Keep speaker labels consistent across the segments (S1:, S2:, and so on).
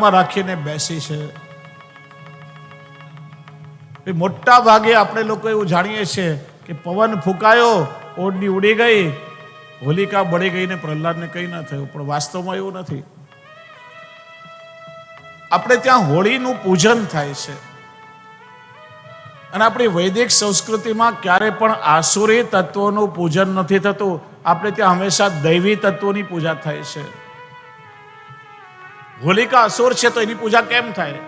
S1: રાખીને બેસી છે. મોટા ભાગે આપણે લોકો એવું જાણીએ છીએ કે પવન ફૂંકાયો, ઓઢની ઉડી ગઈ, હોલિકા બળી ગઈ ને પ્રહલાદને કંઈ ના થયું. પણ વાસ્તવમાં એવું નથી. આપણે ત્યાં હોળીનું પૂજન થાય છે અને આપણી વૈદિક સંસ્કૃતિમાં ક્યારે પણ આસુરી તત્વોનું પૂજન નથી થતું. આપણે ત્યાં હંમેશા દૈવી તત્વોની પૂજા થાય છે. હોલિકા અસુર છે તો એની પૂજા કેમ થાય?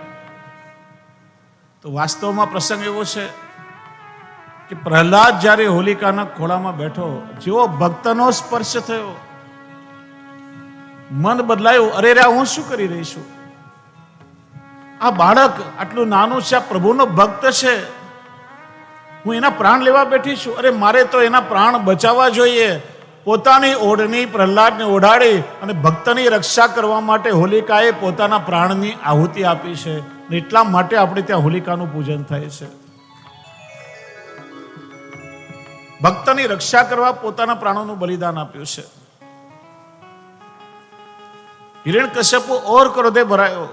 S1: તો વાસ્તવમાં પ્રસંગ એવો છે કે પ્રહલાદ જ્યારે હોલિકાના ખોળામાં બેઠો, જેવો ભક્તનો સ્પર્શ થયો, મન બદલાયું. અરે રે, હું શું કરી રહી છું? આ બાળક આટલું નાનું છે, આ પ્રભુનો ભક્ત છે, હું એના પ્રાણ લેવા બેઠી છું. અરે મારે તો એના પ્રાણ બચાવવા જોઈએ. પોતાની ઓઢણી પ્રહલાદને ઓઢાડી અને ભક્તની રક્ષા કરવા માટે હોલિકાએ પોતાના પ્રાણની આહુતિ આપી છે. એટલા માટે આપણે ત્યાં હોલિકાનું પૂજન થાય છે. ભક્તની રક્ષા કરવા પોતાના પ્રાણોનું બલિદાન આપ્યું છે. હિરણ્યકશ્યપુ ઓર ક્રોધે ભરાયો.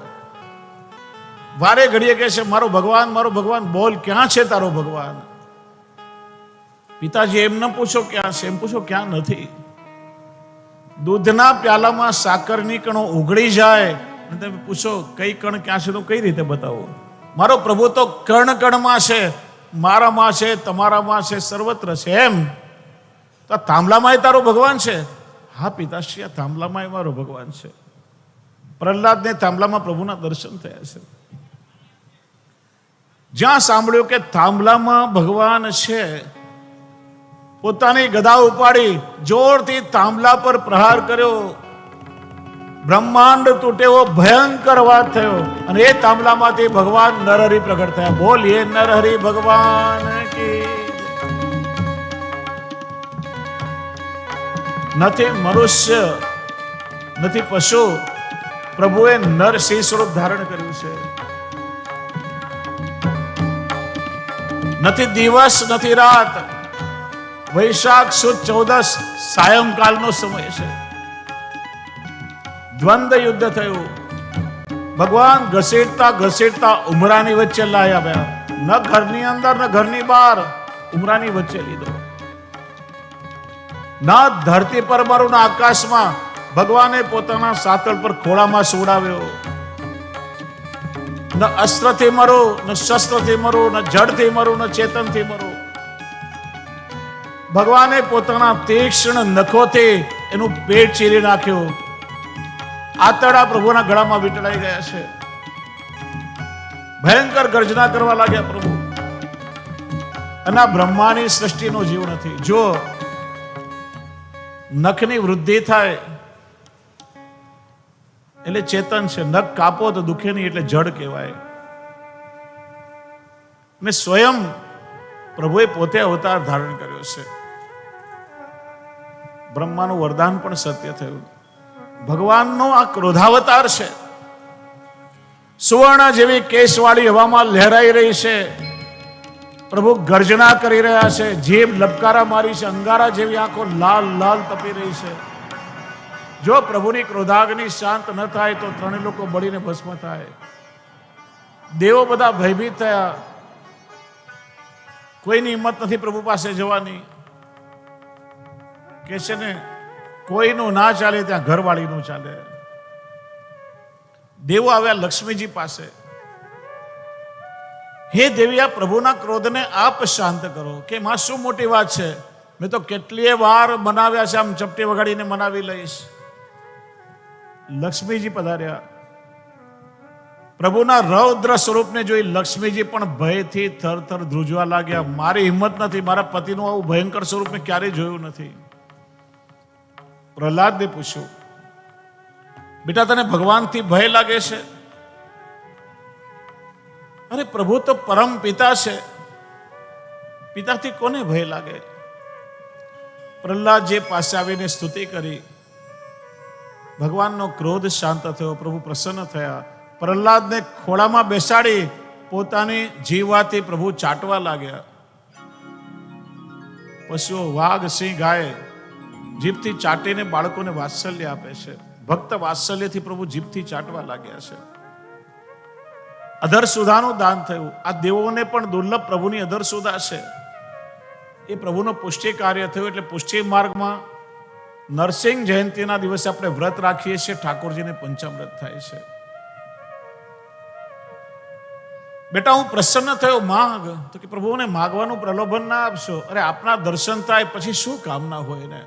S1: વારે ઘડીએ કહે છે, મારો ભગવાન, મારો ભગવાન, બોલ, ક્યાં છે તારો ભગવાન? પિતાજી એમ ન પૂછો ક્યાં છે, એમ પૂછો ક્યાં નથી. દૂધના પ્યાલામાં સાકરની કણો ઉઘડી જાય અને તમે પૂછો કઈ કણ ક્યાં છે, તો કઈ રીતે બતાવો? મારો પ્રભુ તો કણ કણમાં છે, મારામાં છે, તમારામાં છે, સર્વત્ર છે. એમ તો આ થાંભલામાં તારો ભગવાન છે? હા પિતાશ્રી, આ થાંભલામાં મારો ભગવાન છે. પ્રહલાદને થાંભલામાં પ્રભુના દર્શન થયા છે. જ્યાં સાંભળ્યું કે થાંભલામાં ભગવાન છે, પોતાની ગદા ઉપાડી જોરથી થાંભલા પર પ્રહાર કર્યો. બ્રહ્માંડ તૂટેવો ભયંકર વાત થયો અને એ થાંભલામાંથી ભગવાન નરહરિ પ્રગટ થયા. બોલીએ નરહરિ ભગવાન કી. નથી મનુષ્ય, નથી પશુ, પ્રભુએ નરસિંહ સ્વરૂપ ધારણ કર્યું છે. નથી દિવસ, નથી રાત. વૈશાખ સુદ 14 સાયંકાલનો સમય છે. દ્વંદ્વ યુદ્ધ થયું. ભગવાન ઘસેડતા ઘસેડતા ઉમરાની વચ્ચે લાવી આવ્યા. ન ઘરની અંદર ન ઘરની બહાર, ઉમરાની વચ્ચે લીધો. ના ધરતી પર મરો, ના આકાશમાં. ભગવાને પોતાના સાતલ પર ખોળામાં સુવડાવ્યો. ન અસ્ત્રથી મરો, ન શસ્ત્રથી મરો, ન જડથી મરો, ન ચેતનથી મરો. ભગવાને પોતાના તીક્ષ્ણ નખોથી એનું પેટ ચીરી નાખ્યું. આતરડા પ્રભુના ગળામાં વીંટળાઈ ગયા છે. ભયંકર ગર્જના કરવા લાગ્યા પ્રભુ. અને આ બ્રહ્માની સૃષ્ટિનો જીવ નથી. જો નખની વૃદ્ધિ થાય એટલે ચેતન છે, નખ કાપો તો દુખે નહીં એટલે જડ કહેવાય. ને સ્વયં પ્રભુએ પોતે અવતાર ધારણ કર્યો છે. બ્રહ્માનું વરદાન પણ સત્ય થયું. ભગવાનનો આ ક્રોધાવતાર છે. સુવર્ણ જેવી કેસવાળી હવામાં લહેરાઈ રહી છે. પ્રભુ ગર્જના કરી રહ્યા છે. જીભ લબકારા મારી છે. અંગારા જેવી આંખો લાલ લાલ તપી રહી છે. જો પ્રભુની ક્રોધાગ્નિ શાંત ન થાય તો ત્રણે લોકો બળીને ભસ્મ થાય. દેવો બધા ભયભીત થયા. કોઈની હિંમત નથી પ્રભુ પાસે જવાની. કે છે ને, કોઈનું ના ચાલે ત્યાં ઘરવાળીનું ચાલે. દેવો આવ્યા લક્ષ્મીજી પાસે. હે દેવી, આ પ્રભુના ક્રોધને આપ શાંત કરો. કે માં શું મોટી વાત છે? મેં તો કેટલીય વાર મનાવ્યા છે, આમ ચપટી વગાડીને મનાવી લઈશ. લક્ષ્મીજી પધાર્યા. પ્રભુના રૌદ્ર સ્વરૂપને જોઈ લક્ષ્મીજી પણ ભયથી થરથર ધ્રુજવા લાગ્યા. મારી હિંમત નથી, મારા પતિનું આવું ભયંકર સ્વરૂપ મેં ક્યારેય જોયું નથી. પ્રહલાદને પૂછ્યું, બેટા તને ભગવાનથી ભય લાગે છે? અરે પ્રભુ તો પરમ પિતા છે, પિતાથી કોને ભય લાગે? પ્રહલાદજી પાસે આવીને સ્તુતિ કરી. ભગવાનનો ક્રોધ શાંત થયો. પ્રભુ પ્રસન્ન થયા. પ્રહલાદને ખોળામાં બેસાડી પોતાની જીવાથી પ્રભુ ચાટવા લાગ્યા. પશુઓ, વાઘ, સિંહ, ગાય જીભથી ચાટીને બાળકોને વાત્સલ્ય આપે છે. ભક્ત વાત્સલ્યથી પ્રભુ જીભથી ચાટવા લાગ્યા છે. અધર સુધાનું દાન થયું. આ દેવોને પણ દુર્લભ પ્રભુની અધર સુધા છે. એ પ્રભુનો પુષ્ટિ કાર્ય થયું. એટલે પુષ્ટિ માર્ગમાં નરસિંહ જયંતિના દિવસે આપણે વ્રત રાખીએ છીએ. ઠાકોરજીને પંચામૃત થાય છે. બેટા હું પ્રસન્ન થયો, માગ. તો કે પ્રભુને માગવાનું પ્રલોભન ના આપશો. અરે આપના દર્શન થાય પછી શું કામના હોય ને.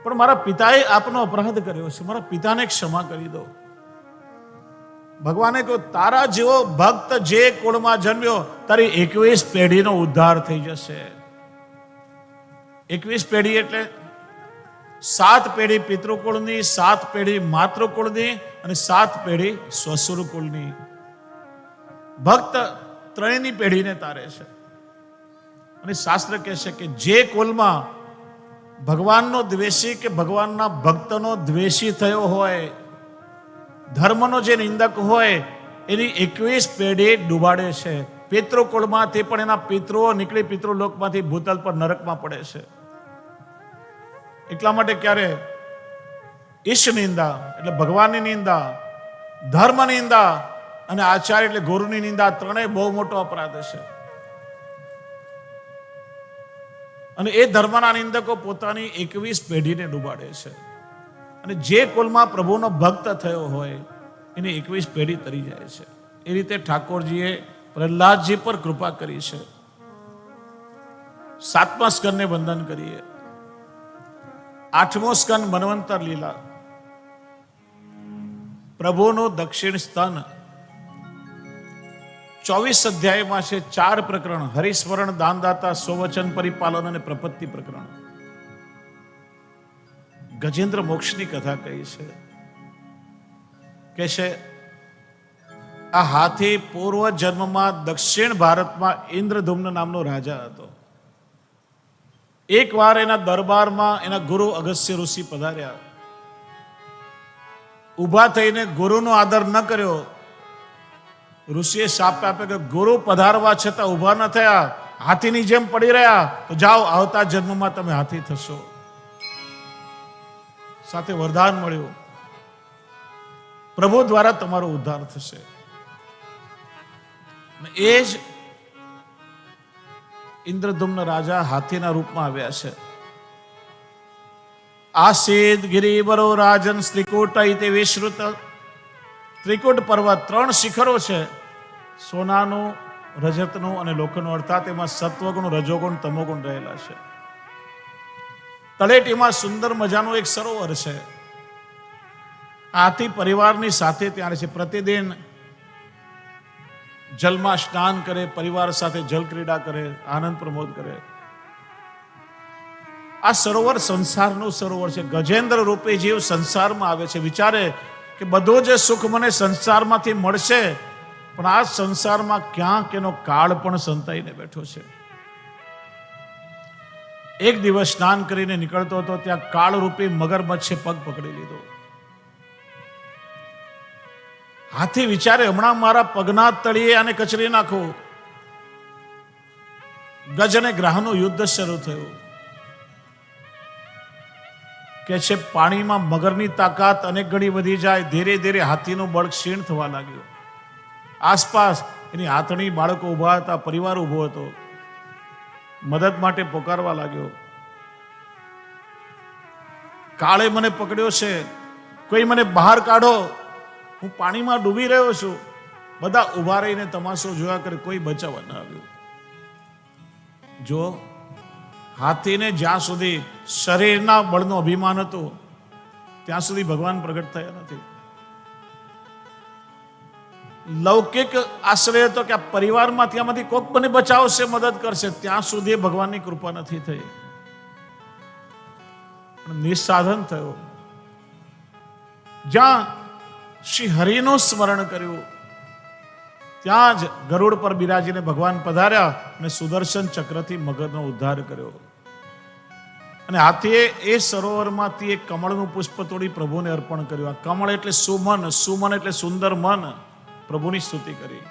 S1: પણ મારા પિતાએ આપનો અપરાધ કર્યો છે, મારા પિતાને ક્ષમા કરી દો. ભગવાને કહ્યું તારા જેવો ભક્ત જે કુળમાં જન્મ્યો તારી 21 પેઢીનો ઉદ્ધાર થઈ જશે. 21 પેઢી એટલે 7 પેઢી પિતૃકુળની, 7 પેઢી માતૃકુળની અને 7 પેઢી સ્વસુરકુળની. ભક્ત ત્રણેયની પેઢીને તારે છે. અને શાસ્ત્ર કહે છે કે જે કુલમાં ભગવાનનો દ્વેષી કે ભગવાનના ભક્તનો દ્વેષી થયો હોય, ધર્મનો જે નિંદક હોય, એની 21 પેઢી ડૂબાડે છે. પિતૃકુળમાંથી પણ એના પિતૃઓ નીકળી પિતૃલોકમાંથી ભૂતલ પર નરકમાં પડે છે. એટલા માટે ક્યારે ઈશ નિંદા એટલે ભગવાનની નિંદા, ધર્મ નિંદા અને આચાર્ય એટલે ગુરુની નિંદા, ત્રણેય બહુ મોટો અપરાધ છે. અને એ ધર્મના નિંદકો પોતાની 21 પેઢીને ડૂબાડે છે. અને જે કુલમાં પ્રભુનો ભક્ત થયો હોય એની 21 પેઢી તરી જાય છે. એ રીતે ઠાકોરજીએ પ્રહલાદજી પર કૃપા કરી છે. 7મા સ્કંદને વંદન કરીએ. 8મો સ્કંદ મન્વંતર લીલા. પ્રભુનું દક્ષિણ સ્તન 24 અધ્યાયમાં છે. 4 પ્રકરણ: હરિસ્મરણ, દાનદાતા, સ્વવચન પરિપાલન અને પ્રપત્તિ પ્રકરણ. ગજેન્દ્ર મોક્ષની કથા કહી છે. કે છે આ હાથી પૂર્વ જન્મમાં દક્ષિણ ભારતમાં ઇન્દ્રધુમ્ન નામનો રાજા હતો. એક વાર એના દરબારમાં એના ગુરુ અગસ્ત્ય ઋષિ પધાર્યા. ઉભા થઈને ગુરુનો આદર ન કર્યો. ઋષિએ શાપ આપ્યો કે ગુરુ પધારવા છતાં ઉભા ન થયા, હાથીની જેમ પડી રહ્યા, તો જાઓ આવતા જન્મમાં તમે હાથી થશો. સાથે વરદાન મળ્યું, પ્રભુ દ્વારા તમારો ઉદ્ધાર થશે. એ જ ઇન્દ્રધુમ્ન રાજા હાથીના રૂપમાં આવ્યા છે. આસીદ ગિરિવરો રાજન ત્રિકૂટ ઇતિ વિશ્રુત. ત્રિકૂટ પર્વત 3 શિખરો છે, સોનાનું, રજતનું અને લોખંડનું. અર્થાત એમાં સત્વગુણ, રજોગુણ, તમોગુણ રહેલા છે. તળેટીમાં સુંદર મજાનું એક સરોવર છે. હાથી પરિવારની સાથે ત્યાં છે. પ્રતિદિન જલમાં સ્નાન કરે, પરિવાર સાથે જલ ક્રીડા કરે, આનંદ પ્રમોદ કરે. આ સરોવર સંસારનું સરોવર છે. ગજેન્દ્ર રૂપી જીવ સંસારમાં આવે છે. વિચારે કે બધું જ સુખ મને સંસારમાંથી મળશે, પણ આ સંસારમાં ક્યાંક એનો કાળ પણ સંતાઈને બેઠો છે. એક દિવસ સ્નાન કરીને નીકળતો હતો, ત્યાં કાળરૂપી મગરમચ્છે પગ પકડી લીધો. હાથી વિચારે હમણાં મારા પગના તળિયે આને કચરી નાખો. ગજ અને ગ્રહનું યુદ્ધ શરૂ થયું. કે છે પાણીમાં મગરની તાકાત અનેક ગણી વધી જાય. ધીરે ધીરે હાથીનું બળ ક્ષીણ થવા લાગ્યું. આસપાસ એની હાથણી બાળકો ઉભા હતા, પરિવાર ઉભો હતો, મદદ માટે પોકારવા લાગ્યો. કાળે મને પકડ્યો છે, કોઈ મને બહાર કાઢો, હું પાણીમાં ડૂબી રહ્યો છું. બધા ઉભા રહીને તમાશો જોયા કરે, કોઈ બચાવવા ન આવ્યું. જો હાથીને જ્યાં સુધી શરીરના બળનું અભિમાન હતું, ત્યાં સુધી ભગવાન પ્રગટ થયા નથી. લૌકિક આશ્રય હતો કે આ પરિવારમાંથી આમાંથી કોક મને બચાવશે, મદદ કરશે, ત્યાં સુધી ભગવાનની કૃપા નથી થઈ. નિસ્સાધન થયો. જ્યાં શ્રી હરિનું સ્મરણ કર્યું, ત્યાં જ ગરુડ પર બિરાજીને ભગવાન પધાર્યા અને સુદર્શન ચક્રથી મગરનો ઉદ્ધાર કર્યો. અને હાથીએ એ સરોવરમાંથી એક કમળનું પુષ્પ તોડી પ્રભુને અર્પણ કર્યું. આ કમળ એટલે સુમન, સુમન એટલે સુંદર મન. પ્રભુની સ્તુતિ કરી.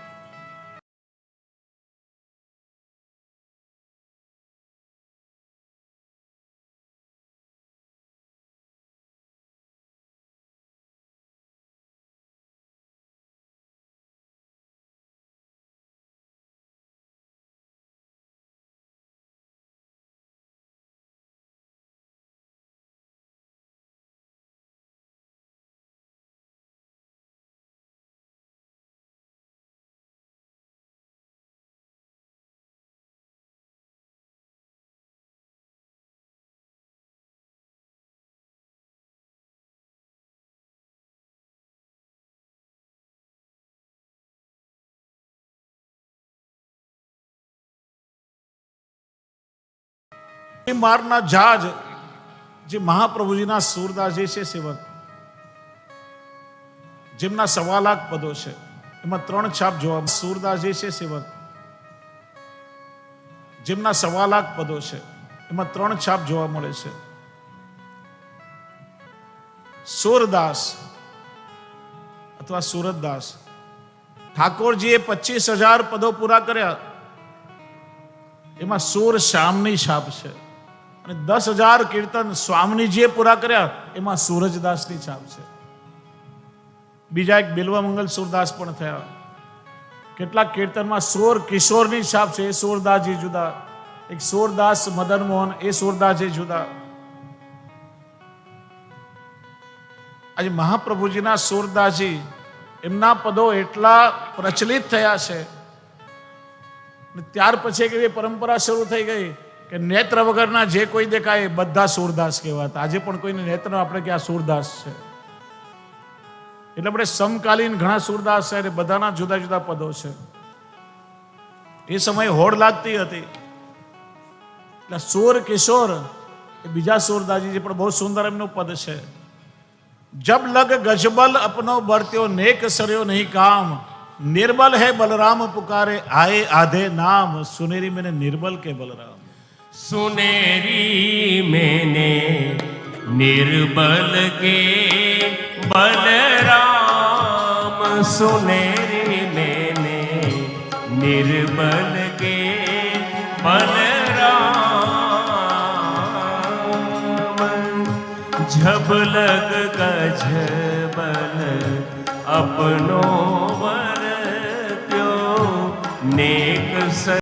S1: મારના જહાજ જે મહાપ્રભુજીના સૂરદાસજી છે સેવક, જેમના 1.25 લાખ પદો છે, એમાં 3 છાપ જોવા. સૂરદાસજી છે સેવક, જેમના 1.25 લાખ પદો છે, એમાં 3 છાપ જોવા મળે છે. સૂરદાસ અથવા સુરતદાસ. ઠાકોરજીએ 25,000 પદો પૂરા કર્યા, એમાં સૂર શ્યામની છાપ છે. અને 10,000 કીર્તન સ્વામીજીએ પૂરા કર્યા, એમાં સૂરજદાસની છાપ છે. બીજા એક બિલ્વમંગલ સૂરદાસ પણ થયા. કેટલાક કીર્તનમાં સૂર કિશોરની છાપ છે, એ સૂરદાસજી જુદા. એક સૂરદાસ મદન મોહન, એ સૂરદાસજી જુદા. આજે મહાપ્રભુજીના સૂરદાસજી, એમના પદો એટલા પ્રચલિત થયા છે, ત્યાર પછી એક એવી પરંપરા શરૂ થઈ ગઈ કે નેત્ર વગરના જે કોઈ દેખાય એ બધા સૂરદાસ કહેવાતા. આજે પણ કોઈને નેત્ર આપણે કે આ સૂરદાસ છે, એટલે આપણે સમકાલીન ઘણા સૂરદાસ છે, બધાના જુદા જુદા પદો છે. એ સમયે હોડ લાગતી હતી, એટલે સૂર કિશોર એ બીજા સૂરદાસજી પણ બહુ સુંદર એમનું પદ છે. જબ લગ ગજબલ અપનો બરત્યો નેક સર્યો નહીં કામ, निर्बल है बलराम पुकारे आए आधे नाम, सुनेरी मैंने निर्बल के बलराम.
S2: सुनेरी मैंने निर्बल के बलराम, सुनेरी मैंने निर्बल के बलराम. जब लग गजबल अपनो नेक